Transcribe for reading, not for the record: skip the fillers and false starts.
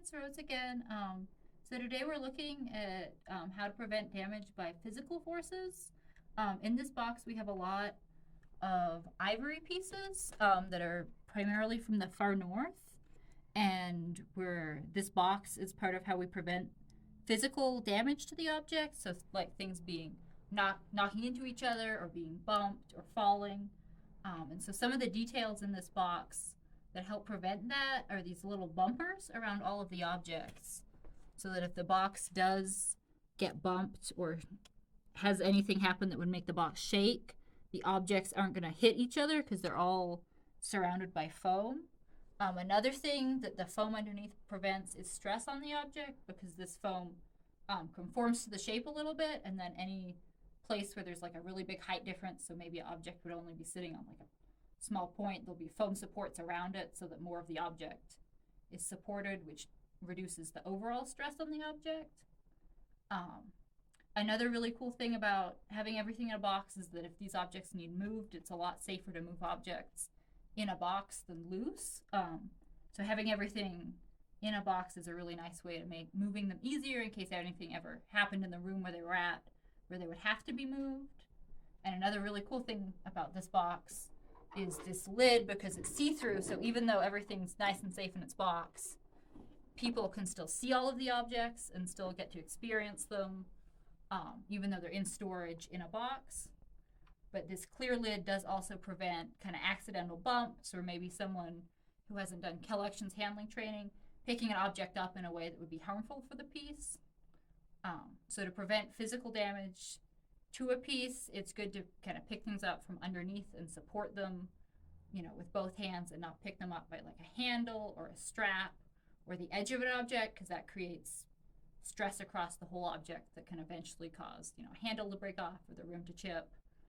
it's Rose again. So today we're looking at how to prevent damage by physical forces. In this box, we have a lot of ivory pieces that are primarily from the far north, and this box is part of how we prevent physical damage to the object. So like things being knocking into each other or being bumped or falling. And so some of the details in this box that help prevent that are these little bumpers around all of the objects, so that if the box does get bumped or has anything happen that would make the box shake, the objects aren't going to hit each other because they're all surrounded by foam. Another thing that the foam underneath prevents is stress on the object, because this foam conforms to the shape a little bit, and then any place where there's like a really big height difference, so maybe an object would only be sitting on like a small point, there'll be foam supports around it so that more of the object is supported, which reduces the overall stress on the object. Another really cool thing about having everything in a box is that if these objects need moved, it's a lot safer to move objects in a box than loose. So having everything in a box is a really nice way to make moving them easier in case anything ever happened in the room where they were at, where they would have to be moved. And another really cool thing about this box is this lid, because it's see-through, so even though everything's nice and safe in its box, people can still see all of the objects and still get to experience them, even though they're in storage in a box. But this clear lid does also prevent kind of accidental bumps, or maybe someone who hasn't done collections handling training picking an object up in a way that would be harmful for the piece. So to prevent physical damage to a piece, it's good to kind of pick things up from underneath and support them, with both hands, and not pick them up by like a handle or a strap or the edge of an object, because that creates stress across the whole object that can eventually cause, a handle to break off or the rim to chip.